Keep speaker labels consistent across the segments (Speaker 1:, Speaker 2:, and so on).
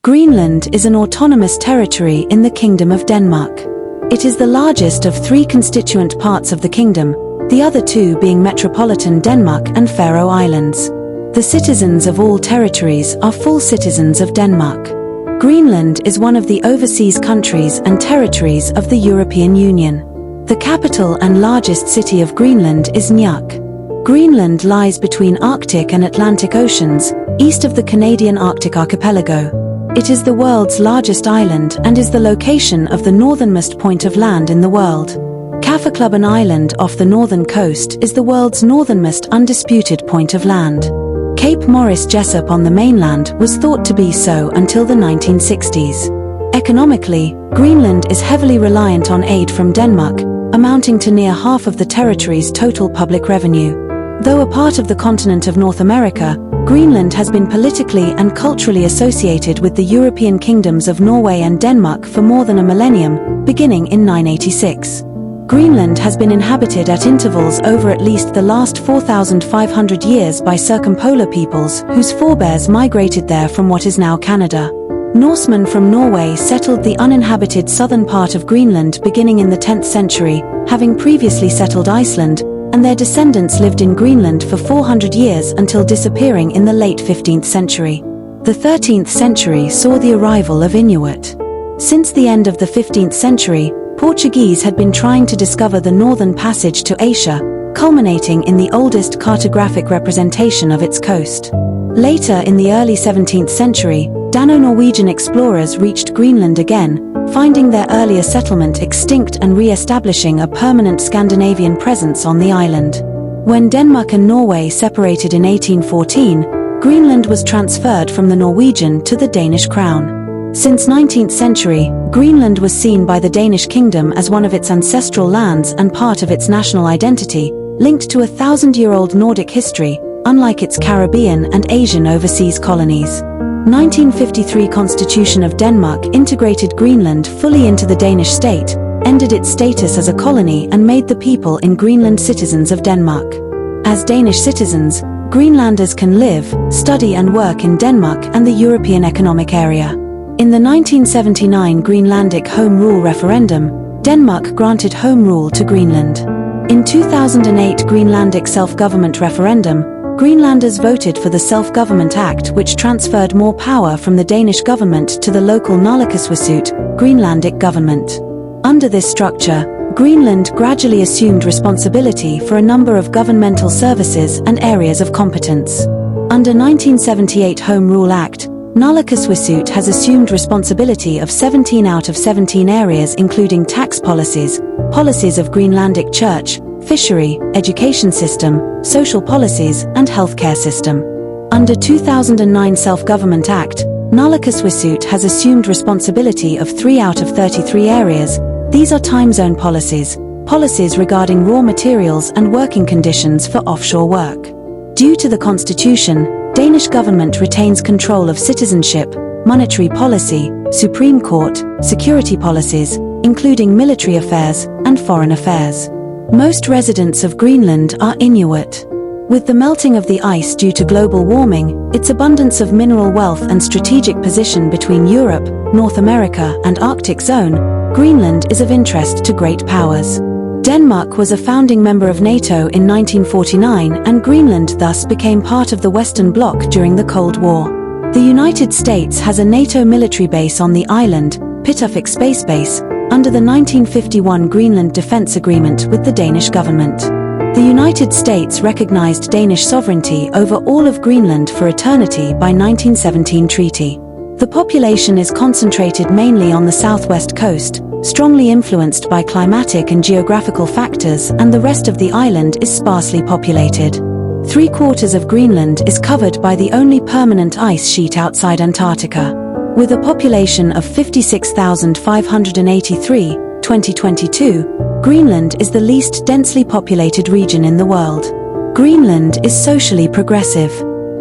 Speaker 1: Greenland is an autonomous territory in the Kingdom of Denmark. It is the largest of three constituent parts of the kingdom, the other two being metropolitan Denmark and Faroe Islands. The citizens of all territories are full citizens of Denmark. Greenland is one of the overseas countries and territories of the European Union. The capital and largest city of Greenland is Nuuk. Greenland lies between Arctic and Atlantic Oceans, east of the Canadian Arctic archipelago. It is the world's largest island and is the location of the northernmost point of land in the world. Qaqortoq Island off the northern coast is the world's northernmost undisputed point of land. Cape Morris Jesup on the mainland was thought to be so until the 1960s. Economically, Greenland is heavily reliant on aid from Denmark, amounting to near half of the territory's total public revenue. Though a part of the continent of North America, Greenland has been politically and culturally associated with the European kingdoms of Norway and Denmark for more than a millennium, beginning in 986. Greenland has been inhabited at intervals over at least the last 4,500 years by circumpolar peoples whose forebears migrated there from what is now Canada. Norsemen from Norway settled the uninhabited southern part of Greenland beginning in the 10th century, having previously settled Iceland, and their descendants lived in Greenland for 400 years until disappearing in the late 15th century. The 13th century saw the arrival of Inuit. Since the end of the 15th century, Portuguese had been trying to discover the northern passage to Asia, culminating in the oldest cartographic representation of its coast. Later in the early 17th century, Dano-Norwegian explorers reached Greenland again, finding their earlier settlement extinct and re-establishing a permanent Scandinavian presence on the island. When Denmark and Norway separated in 1814, Greenland was transferred from the Norwegian to the Danish crown. Since 19th century, Greenland was seen by the Danish kingdom as one of its ancestral lands and part of its national identity, linked to a thousand-year-old Nordic history, unlike its Caribbean and Asian overseas colonies. 1953 Constitution of Denmark integrated Greenland fully into the Danish state, ended its status as a colony and made the people in Greenland citizens of Denmark. As Danish citizens, Greenlanders can live, study and work in Denmark and the European Economic Area. In the 1979 Greenlandic Home Rule referendum, Denmark granted home rule to Greenland. In 2008 Greenlandic self-government referendum, Greenlanders voted for the Self-Government Act, which transferred more power from the Danish government to the local Naalakkersuisut, Greenlandic government. Under this structure, Greenland gradually assumed responsibility for a number of governmental services and areas of competence. Under 1978 Home Rule Act, Naalakkersuisut has assumed responsibility of 17 out of 17 areas including tax policies, policies of Greenlandic church, fishery, education system, social policies, and healthcare system. Under 2009 Self-Government Act, Naalakkersuisut has assumed responsibility of 3 out of 33 areas. These are time zone policies, policies regarding raw materials and working conditions for offshore work. Due to the constitution, Danish government retains control of citizenship, monetary policy, Supreme Court, security policies, including military affairs, and foreign affairs. Most residents of Greenland are Inuit. With the melting of the ice due to global warming, its abundance of mineral wealth and strategic position between Europe, North America, and Arctic zone, Greenland is of interest to great powers. Denmark was a founding member of NATO in 1949 and Greenland thus became part of the Western Bloc during the Cold War. The United States has a NATO military base on the island, Pituffik Space Base, under the 1951 Greenland Defence Agreement with the Danish government. The United States recognized Danish sovereignty over all of Greenland for eternity by 1917 treaty. The population is concentrated mainly on the southwest coast, strongly influenced by climatic and geographical factors, and the rest of the island is sparsely populated. 3/4 of Greenland is covered by the only permanent ice sheet outside Antarctica. With a population of 56,583, 2022, Greenland is the least densely populated region in the world. Greenland is socially progressive.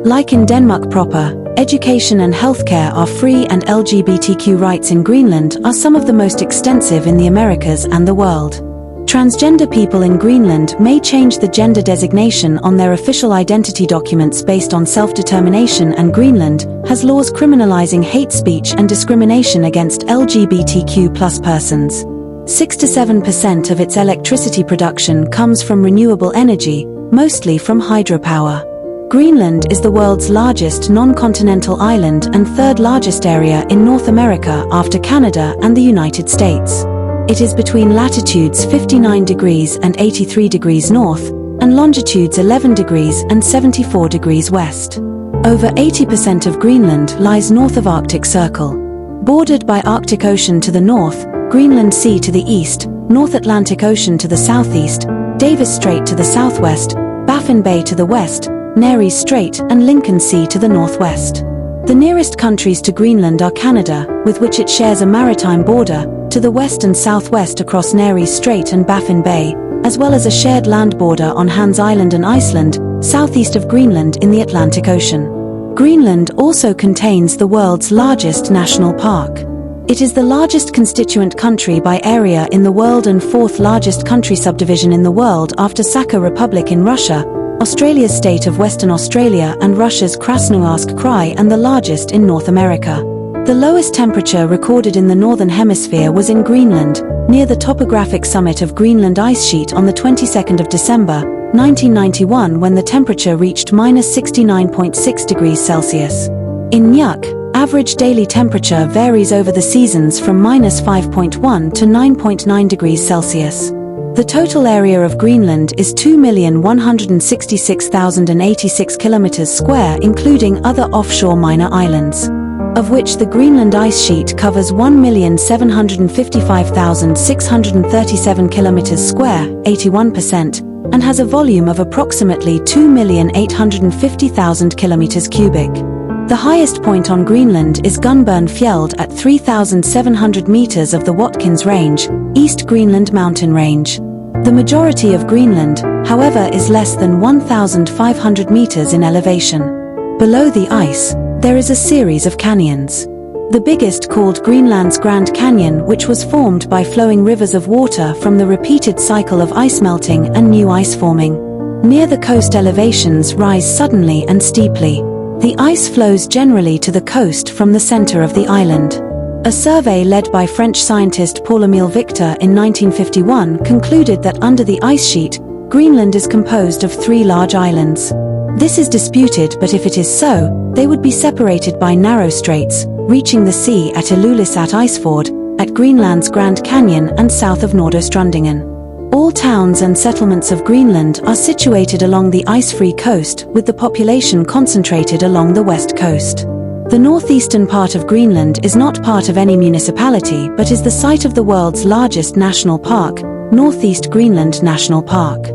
Speaker 1: Like in Denmark proper, education and healthcare are free and LGBTQ rights in Greenland are some of the most extensive in the Americas and the world. Transgender people in Greenland may change the gender designation on their official identity documents based on self-determination, and Greenland has laws criminalizing hate speech and discrimination against LGBTQ+ persons. 6 to 7% of its electricity production comes from renewable energy, mostly from hydropower. Greenland is the world's largest non-continental island and third largest area in North America after Canada and the United States. It is between latitudes 59 degrees and 83 degrees north, and longitudes 11 degrees and 74 degrees west. Over 80% of Greenland lies north of Arctic Circle. Bordered by Arctic Ocean to the north, Greenland Sea to the east, North Atlantic Ocean to the southeast, Davis Strait to the southwest, Baffin Bay to the west, Nares Strait and Lincoln Sea to the northwest. The nearest countries to Greenland are Canada, with which it shares a maritime border, to the west and southwest across Nares Strait and Baffin Bay, as well as a shared land border on Hans Island and Iceland, southeast of Greenland in the Atlantic Ocean. Greenland also contains the world's largest national park. It is the largest constituent country by area in the world and fourth largest country subdivision in the world after Sakha Republic in Russia, Australia's state of Western Australia and Russia's Krasnoyarsk Krai, and the largest in North America. The lowest temperature recorded in the Northern Hemisphere was in Greenland, near the topographic summit of Greenland ice sheet on the 22nd of December, 1991, when the temperature reached -69.6 degrees Celsius. In Nuuk, average daily temperature varies over the seasons from -5.1 to 9.9 degrees Celsius. The total area of Greenland is 2,166,086 kilometers square, including other offshore minor islands, of which the Greenland ice sheet covers 1,755,637 kilometers square, 81%, and has a volume of approximately 2,850,000 kilometers cubic. The highest point on Greenland is Gunburn Fjeld at 3,700 meters of the Watkins Range, East Greenland mountain range. The majority of Greenland, however, is less than 1,500 meters in elevation. Below the ice, there is a series of canyons. The biggest, called Greenland's Grand Canyon, which was formed by flowing rivers of water from the repeated cycle of ice melting and new ice forming. Near the coast, elevations rise suddenly and steeply. The ice flows generally to the coast from the center of the island. A survey led by French scientist Paul-Émile Victor in 1951 concluded that under the ice sheet, Greenland is composed of 3 large islands. This is disputed, but if it is so, they would be separated by narrow straits, reaching the sea at Ilulissat Icefjord, at Greenland's Grand Canyon and south of Nordostrundingen. All towns and settlements of Greenland are situated along the ice-free coast, with the population concentrated along the west coast. The northeastern part of Greenland is not part of any municipality but is the site of the world's largest national park, Northeast Greenland National Park.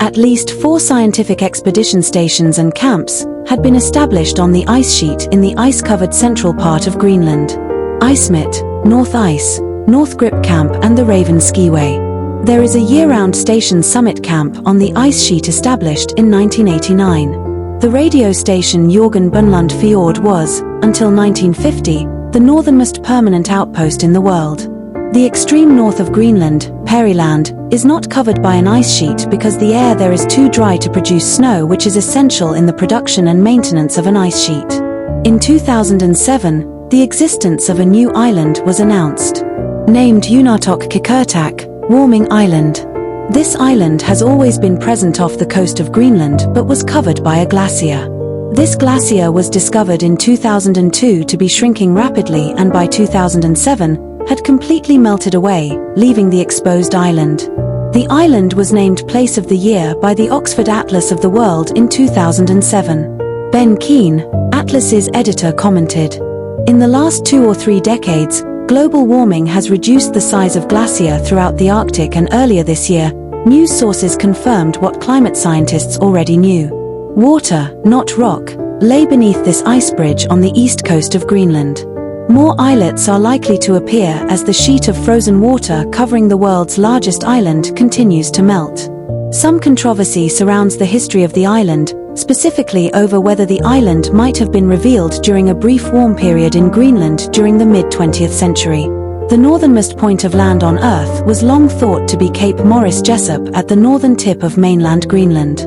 Speaker 1: At least 4 scientific expedition stations and camps had been established on the ice sheet in the ice-covered central part of Greenland: IceMit, North Ice, North Grip Camp and the Raven Skiway. There is a year-round station Summit Camp on the ice sheet established in 1989. The radio station Jorgen Bunlund Fjord was, until 1950, the northernmost permanent outpost in the world. The extreme north of Greenland, Pearyland, is not covered by an ice sheet because the air there is too dry to produce snow, which is essential in the production and maintenance of an ice sheet. In 2007, the existence of a new island was announced. Named Qaqortoq Qaqortoq, Warming Island. This island has always been present off the coast of Greenland but was covered by a glacier. This glacier was discovered in 2002 to be shrinking rapidly and by 2007 had completely melted away, leaving the exposed island. The island was named Place of the Year by the Oxford Atlas of the World in 2007. Ben Keane, Atlas's editor, commented, "In the last 2 or 3 decades, global warming has reduced the size of glacier throughout the Arctic, and earlier this year, news sources confirmed what climate scientists already knew. Water, not rock, lay beneath this ice bridge on the east coast of Greenland. More islets are likely to appear as the sheet of frozen water covering the world's largest island continues to melt." Some controversy surrounds the history of the island, specifically over whether the island might have been revealed during a brief warm period in Greenland during the mid-20th century. The northernmost point of land on Earth was long thought to be Cape Morris Jesup at the northern tip of mainland Greenland.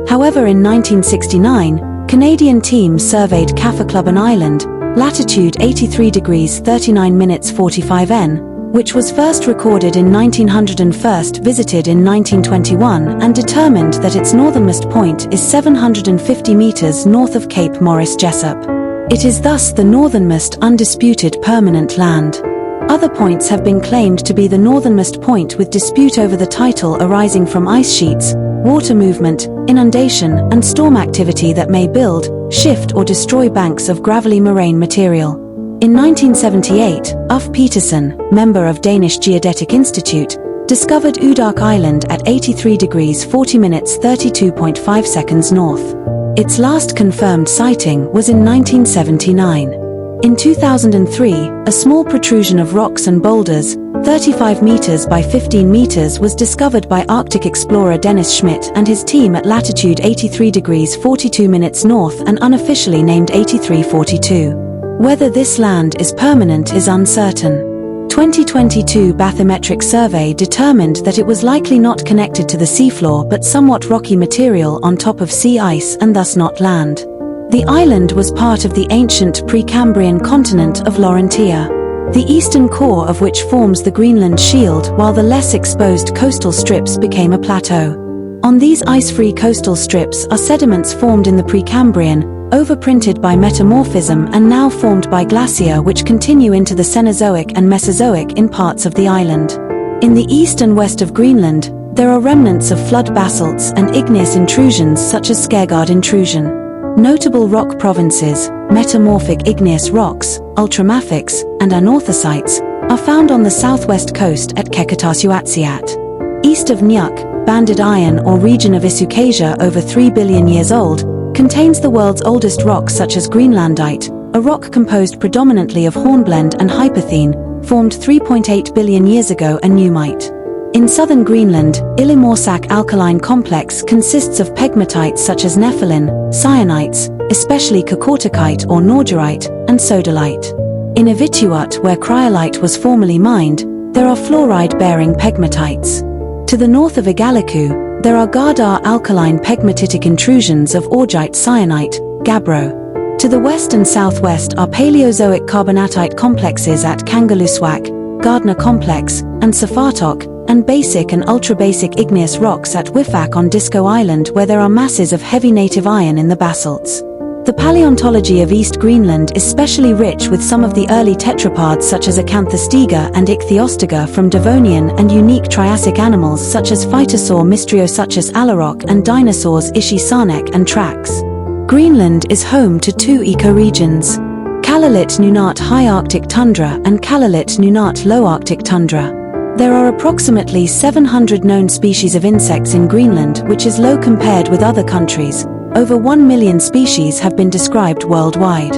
Speaker 1: However, in 1969, Canadian teams surveyed Qaqortoq Island, latitude 83 degrees 39 minutes 45 N, which was first recorded in 1900 and first visited in 1921, and determined that its northernmost point is 750 meters north of Cape Morris Jesup. It is thus the northernmost undisputed permanent land. Other points have been claimed to be the northernmost point, with dispute over the title arising from ice sheets, water movement, inundation, and storm activity that may build, shift or destroy banks of gravelly moraine material. In 1978, Ulf Petersen, member of Danish Geodetic Institute, discovered Udark Island at 83 degrees 40 minutes 32.5 seconds north. Its last confirmed sighting was in 1979. In 2003, a small protrusion of rocks and boulders, 35 meters by 15 meters, was discovered by Arctic explorer Dennis Schmidt and his team at latitude 83 degrees 42 minutes north and unofficially named 8342. Whether this land is permanent is uncertain. 2022 bathymetric survey determined that it was likely not connected to the seafloor but somewhat rocky material on top of sea ice and thus not land. The island was part of the ancient Precambrian continent of Laurentia, the eastern core of which forms the Greenland Shield, while the less exposed coastal strips became a plateau. On these ice-free coastal strips are sediments formed in the Precambrian, overprinted by metamorphism and now formed by glacier, which continue into the Cenozoic and Mesozoic in parts of the island. In the east and west of Greenland, there are remnants of flood basalts and igneous intrusions such as Skaergaard intrusion. Notable rock provinces, metamorphic igneous rocks, ultramafics, and anorthosites, are found on the southwest coast at Qaqortoq. East of Nuuk, banded iron or region of Isucasia over 3 billion years old, contains the world's oldest rocks such as Greenlandite, a rock composed predominantly of hornblende and hypothene, formed 3.8 billion years ago, and Nuumite. In southern Greenland, Ilulissat alkaline complex consists of pegmatites such as nepheline, cyanites, especially Qaqortoqite or Norgerite, and sodalite. In Ivituat, where cryolite was formerly mined, there are fluoride-bearing pegmatites. To the north of Igaliku, there are Gardar alkaline pegmatitic intrusions of augite cyanite, gabbro. To the west and southwest are Paleozoic carbonatite complexes at Kangerlussuaq, Gardner Complex, and Safartok, and basic and ultrabasic igneous rocks at Wifak on Disko Island, where there are masses of heavy native iron in the basalts. The paleontology of East Greenland is specially rich with some of the early tetrapods such as Acanthostega and Ichthyostoga from Devonian, and unique Triassic animals such as Phytosaur Mysteriosuchus alaroc and dinosaurs Ishi-Sarnek and Trax. Greenland is home to two ecoregions: Kalalit Nunaat High Arctic Tundra and Kalalit Nunaat Low Arctic Tundra. There are approximately 700 known species of insects in Greenland, which is low compared with other countries. Over 1 million species have been described worldwide.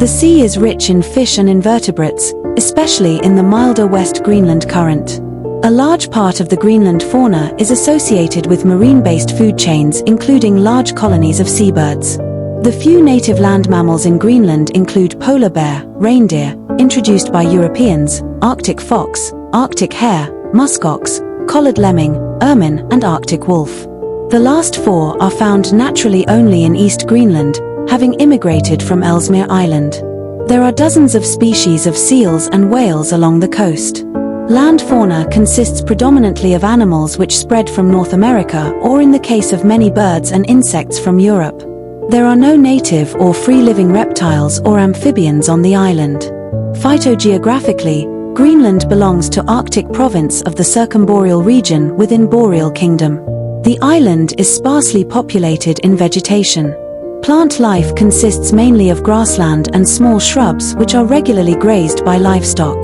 Speaker 1: The sea is rich in fish and invertebrates, especially in the milder West Greenland Current. A large part of the Greenland fauna is associated with marine-based food chains, including large colonies of seabirds. The few native land mammals in Greenland include polar bear, reindeer, introduced by Europeans, Arctic fox, Arctic hare, muskox, collared lemming, ermine, and Arctic wolf. The last four are found naturally only in East Greenland, having immigrated from Ellesmere Island. There are dozens of species of seals and whales along the coast. Land fauna consists predominantly of animals which spread from North America, or in the case of many birds and insects, from Europe. There are no native or free-living reptiles or amphibians on the island. Phytogeographically, Greenland belongs to Arctic province of the Circumboreal region within Boreal Kingdom. The island is sparsely populated in vegetation. Plant life consists mainly of grassland and small shrubs which are regularly grazed by livestock.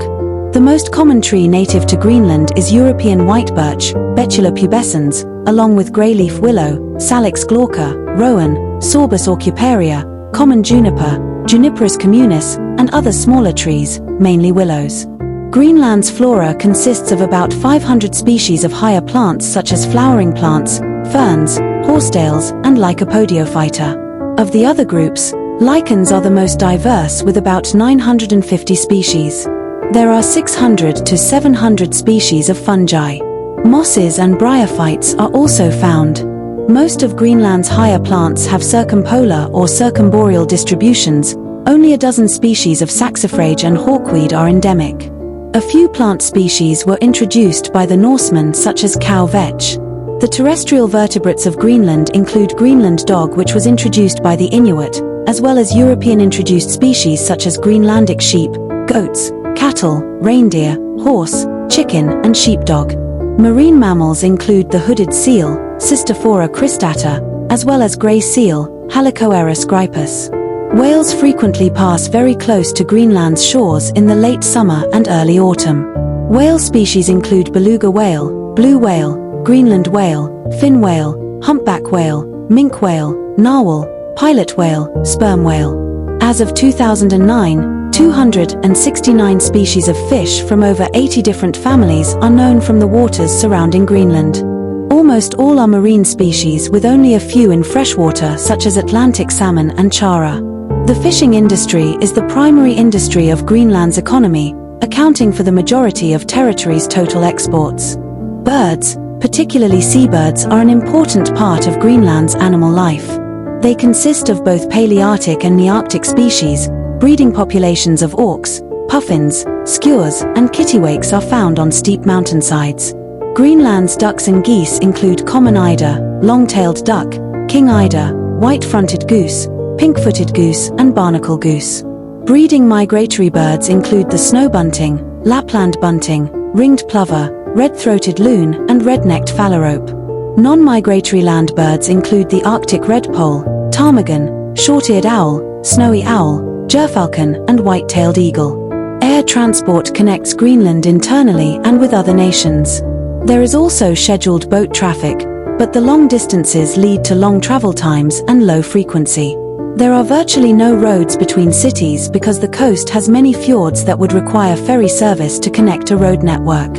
Speaker 1: The most common tree native to Greenland is European white birch, Betula pubescens, along with greyleaf willow, Salix glauca, rowan, Sorbus aucuparia, common juniper, Juniperus communis, and other smaller trees, mainly willows. Greenland's flora consists of about 500 species of higher plants such as flowering plants, ferns, horsetails, and Lycopodiophyta. Of the other groups, lichens are the most diverse with about 950 species. There are 600 to 700 species of fungi. Mosses and bryophytes are also found. Most of Greenland's higher plants have circumpolar or circumboreal distributions. Only a dozen species of saxifrage and hawkweed are endemic. A few plant species were introduced by the Norsemen, such as cow vetch. The terrestrial vertebrates of Greenland include Greenland dog, which was introduced by the Inuit, as well as European introduced species such as Greenlandic sheep, goats, cattle, reindeer, horse, chicken, and sheepdog. Marine mammals include the hooded seal, Cystophora cristata, as well as grey seal, Halicoeris grypus. Whales frequently pass very close to Greenland's shores in the late summer and early autumn. Whale species include beluga whale, blue whale, Greenland whale, fin whale, humpback whale, minke whale, narwhal, pilot whale, sperm whale. As of 2009, 269 species of fish from over 80 different families are known from the waters surrounding Greenland. Almost all are marine species, with only a few in freshwater such as Atlantic salmon and chara. The fishing industry is the primary industry of Greenland's economy, accounting for the majority of territory's total exports. Birds, particularly seabirds, are an important part of Greenland's animal life. They consist of both Palearctic and Nearctic species. Breeding populations of auks, puffins, skua, and kittiwakes are found on steep mountainsides. Greenland's ducks and geese include common eider, long-tailed duck, king eider, white-fronted goose, pink-footed goose, and barnacle goose. Breeding migratory birds include the snow bunting, Lapland bunting, ringed plover, red-throated loon, and red-necked phalarope. Non-migratory land birds include the Arctic redpoll, ptarmigan, short-eared owl, snowy owl, gerfalcon, and white-tailed eagle. Air transport connects Greenland internally and with other nations. There is also scheduled boat traffic, but the long distances lead to long travel times and low frequency. There are virtually no roads between cities because the coast has many fjords that would require ferry service to connect a road network.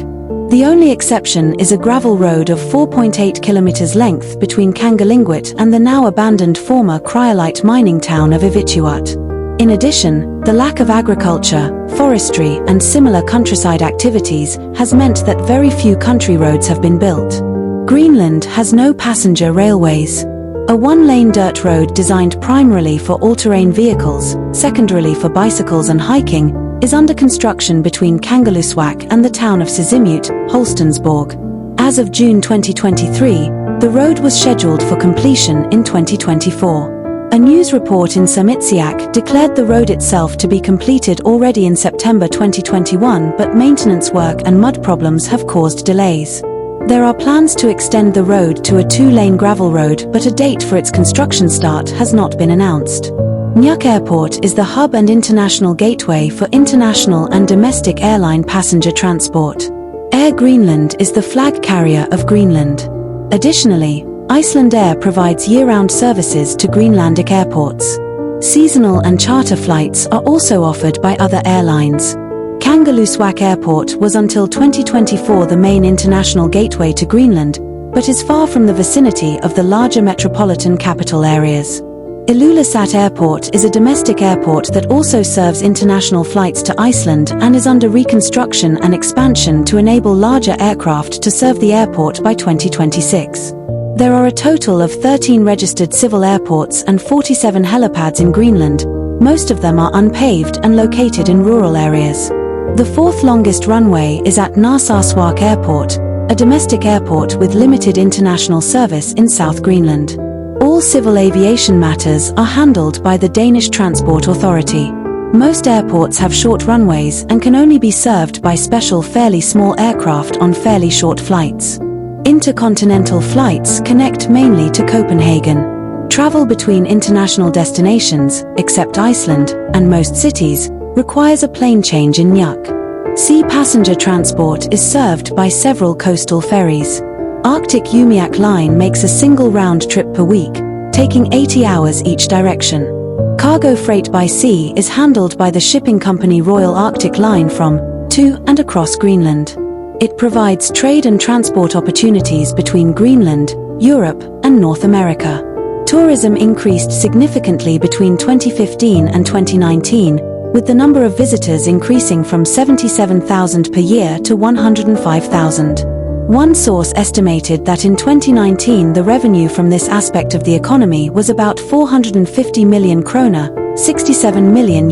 Speaker 1: The only exception is a gravel road of 4.8 kilometers length between Kangerlingwit and the now abandoned former cryolite mining town of Ivittuut. In addition, the lack of agriculture, forestry, and similar countryside activities has meant that very few country roads have been built. Greenland has no passenger railways. A one-lane dirt road designed primarily for all-terrain vehicles, secondarily for bicycles and hiking, is under construction between Kangerlussuaq and the town of Sermermiut, Holstensborg. As of June 2023, the road was scheduled for completion in 2024. A news report in Sermermiut declared the road itself to be completed already in September 2021, but maintenance work and mud problems have caused delays. There are plans to extend the road to a two-lane gravel road, but a date for its construction start has not been announced. Nuuk Airport is the hub and international gateway for international and domestic airline passenger transport. Air Greenland is the flag carrier of Greenland. Additionally, Icelandair provides year-round services to Greenlandic airports. Seasonal and charter flights are also offered by other airlines. Kangerlussuaq Airport was until 2024 the main international gateway to Greenland, but is far from the vicinity of the larger metropolitan capital areas. Ilulissat Airport is a domestic airport that also serves international flights to Iceland and is under reconstruction and expansion to enable larger aircraft to serve the airport by 2026. There are a total of 13 registered civil airports and 47 helipads in Greenland. Most of them are unpaved and located in rural areas. The fourth longest runway is at Narsarsuaq Airport, a domestic airport with limited international service in South Greenland. All civil aviation matters are handled by the Danish Transport Authority. Most airports have short runways and can only be served by special fairly small aircraft on fairly short flights. Intercontinental flights connect mainly to Copenhagen. Travel between international destinations, except Iceland, and most cities, requires a plane change in Nuuk. Sea passenger transport is served by several coastal ferries. Arctic Umiaq Line makes a single round trip per week, taking 80 hours each direction. Cargo freight by sea is handled by the shipping company Royal Arctic Line from, to, and across Greenland. It provides trade and transport opportunities between Greenland, Europe, and North America. Tourism increased significantly between 2015 and 2019, with the number of visitors increasing from 77,000 per year to 105,000. One source estimated that in 2019 the revenue from this aspect of the economy was about 450 million kroner, $67 million.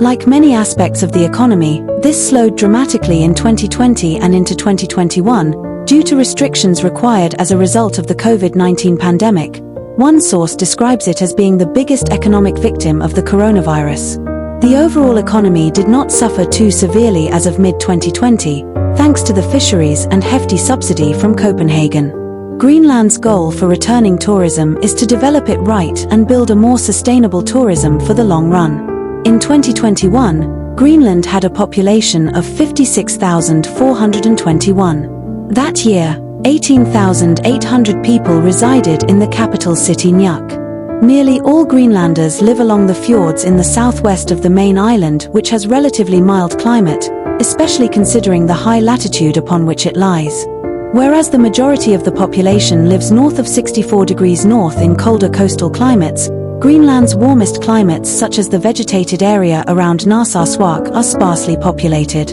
Speaker 1: Like many aspects of the economy, this slowed dramatically in 2020 and into 2021, due to restrictions required as a result of the COVID-19 pandemic. One source describes it as being the biggest economic victim of the coronavirus. The overall economy did not suffer too severely as of mid-2020, thanks to the fisheries and hefty subsidy from Copenhagen. Greenland's goal for returning tourism is to develop it right and build a more sustainable tourism for the long run. In 2021, Greenland had a population of 56,421. That year, 18,800 people resided in the capital city Nuuk. Nearly all Greenlanders live along the fjords in the southwest of the main island, which has relatively mild climate, especially considering the high latitude upon which it lies. Whereas the majority of the population lives north of 64 degrees north in colder coastal climates, Greenland's warmest climates such as the vegetated area around Narsarsuaq are sparsely populated.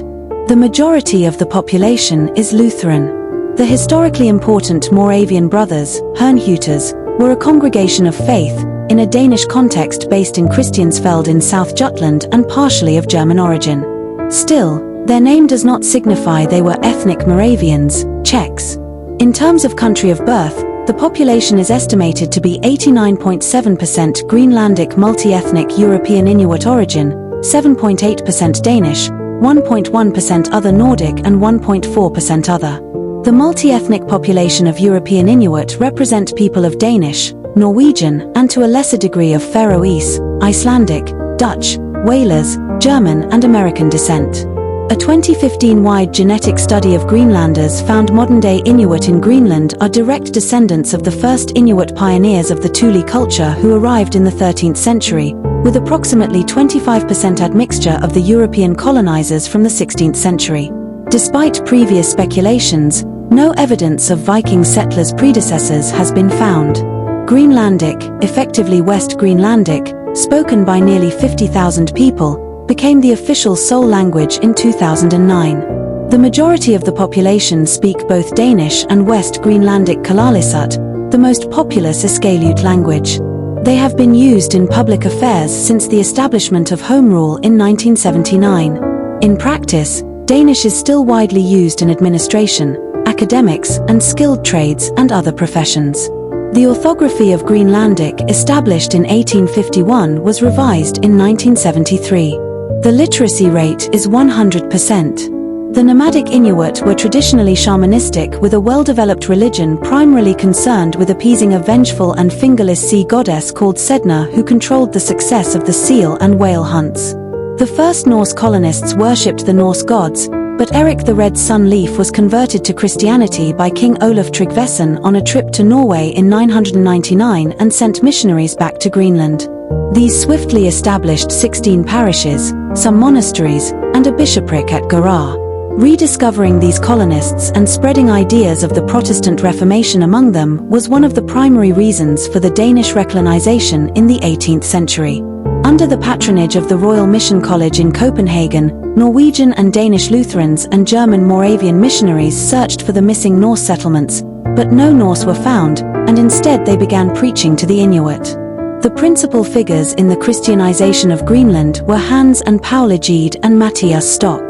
Speaker 1: The majority of the population is Lutheran. The historically important Moravian Brothers, Herrnhuters, were a congregation of faith, in a Danish context based in Christiansfeld in South Jutland and partially of German origin. Still, their name does not signify they were ethnic Moravians, Czechs. In terms of country of birth, the population is estimated to be 89.7% Greenlandic multi-ethnic European Inuit origin, 7.8% Danish, 1.1% other Nordic and 1.4% other. The multi-ethnic population of European Inuit represent people of Danish, Norwegian, and to a lesser degree of Faroese, Icelandic, Dutch, Whalers, German and American descent. A 2015-wide genetic study of Greenlanders found modern-day Inuit in Greenland are direct descendants of the first Inuit pioneers of the Thule culture who arrived in the 13th century, with approximately 25% admixture of the European colonizers from the 16th century. Despite previous speculations, no evidence of Viking settlers' predecessors has been found. Greenlandic, effectively West Greenlandic, spoken by nearly 50,000 people, became the official sole language in 2009. The majority of the population speak both Danish and West Greenlandic Ilulissat, the most populous Iskalut language. They have been used in public affairs since the establishment of Home Rule in 1979. In practice, Danish is still widely used in administration, academics, and skilled trades and other professions. The orthography of Greenlandic, established in 1851, was revised in 1973. The literacy rate is 100%. The nomadic Inuit were traditionally shamanistic with a well-developed religion primarily concerned with appeasing a vengeful and fingerless sea goddess called Sedna who controlled the success of the seal and whale hunts. The first Norse colonists worshipped the Norse gods, but Erik the Red Sun Leaf was converted to Christianity by King Olaf Tryggvason on a trip to Norway in 999 and sent missionaries back to Greenland. These swiftly established 16 parishes, some monasteries, and a bishopric at Garar. Rediscovering these colonists and spreading ideas of the Protestant Reformation among them was one of the primary reasons for the Danish reclinization in the 18th century. Under the patronage of the Royal Mission College in Copenhagen, Norwegian and Danish Lutherans and German Moravian missionaries searched for the missing Norse settlements, but no Norse were found, and instead they began preaching to the Inuit. The principal figures in the Christianization of Greenland were Hans and Paul Egede and Matthias Stock.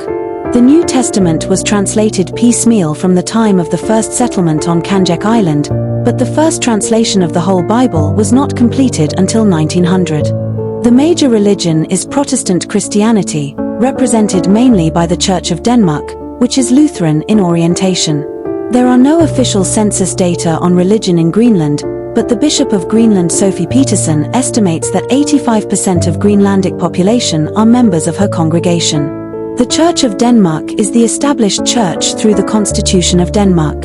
Speaker 1: The New Testament was translated piecemeal from the time of the first settlement on Qaqortoq Island, but the first translation of the whole Bible was not completed until 1900. The major religion is Protestant Christianity, represented mainly by the Church of Denmark, which is Lutheran in orientation. There are no official census data on religion in Greenland, but the Bishop of Greenland Sophie Petersen estimates that 85% of Greenlandic population are members of her congregation. The Church of Denmark is the established church through the Constitution of Denmark.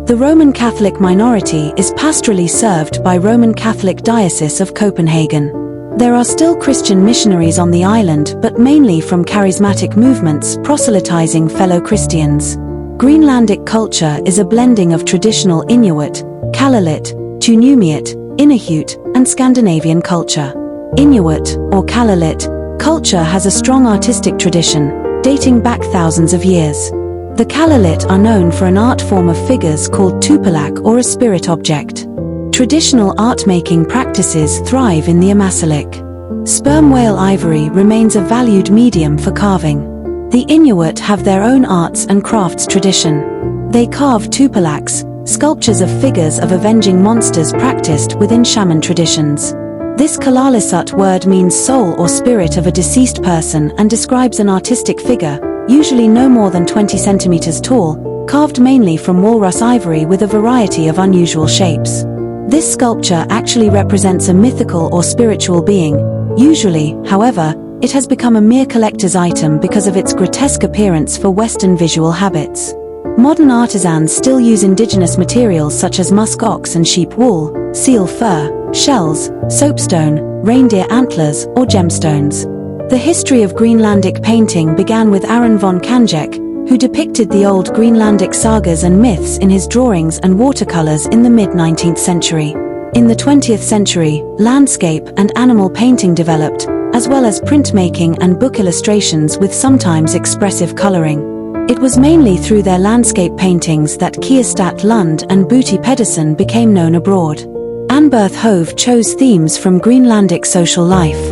Speaker 1: The Roman Catholic minority is pastorally served by Roman Catholic Diocese of Copenhagen. There are still Christian missionaries on the island, but mainly from charismatic movements proselytizing fellow Christians. Greenlandic culture is a blending of traditional Inuit, Qaqortoq, Tunumiat, Inahut, and Scandinavian culture. Inuit, or Qaqortoq, culture has a strong artistic tradition, dating back thousands of years. The Qaqortoq are known for an art form of figures called tupalak, or a spirit object. Traditional art-making practices thrive in the Amasilik. Sperm whale ivory remains a valued medium for carving. The Inuit have their own arts and crafts tradition. They carve tupalaks, sculptures of figures of avenging monsters practiced within shaman traditions. This Ilulissat word means soul or spirit of a deceased person and describes an artistic figure, usually no more than 20 centimeters tall, carved mainly from walrus ivory with a variety of unusual shapes. This sculpture actually represents a mythical or spiritual being. Usually, however, it has become a mere collector's item because of its grotesque appearance for Western visual habits. Modern artisans still use indigenous materials such as musk ox and sheep wool, seal fur, shells, soapstone, reindeer antlers, or gemstones. The history of Greenlandic painting began with Aron von Kanjek, who depicted the old Greenlandic sagas and myths in his drawings and watercolors in the mid-19th century. In the 20th century, landscape and animal painting developed, as well as printmaking and book illustrations with sometimes expressive coloring. It was mainly through their landscape paintings that Kierstad Lund and Booty Pedersen became known abroad. Anberth Hove chose themes from Greenlandic social life.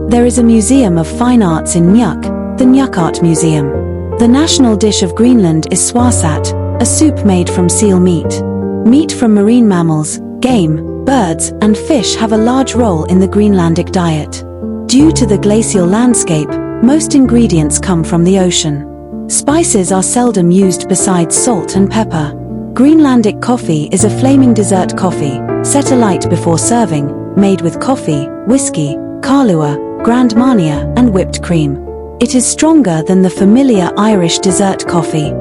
Speaker 1: There is a museum of fine arts in Nuuk, the Nuuk Art Museum. The national dish of Greenland is swarsat, a soup made from seal meat. Meat from marine mammals, game, birds, and fish have a large role in the Greenlandic diet. Due to the glacial landscape, most ingredients come from the ocean. Spices are seldom used besides salt and pepper. Greenlandic coffee is a flaming dessert coffee, set alight before serving, made with coffee, whiskey, Kahlua, Grand Marnier, and whipped cream. It is stronger than the familiar Irish dessert coffee.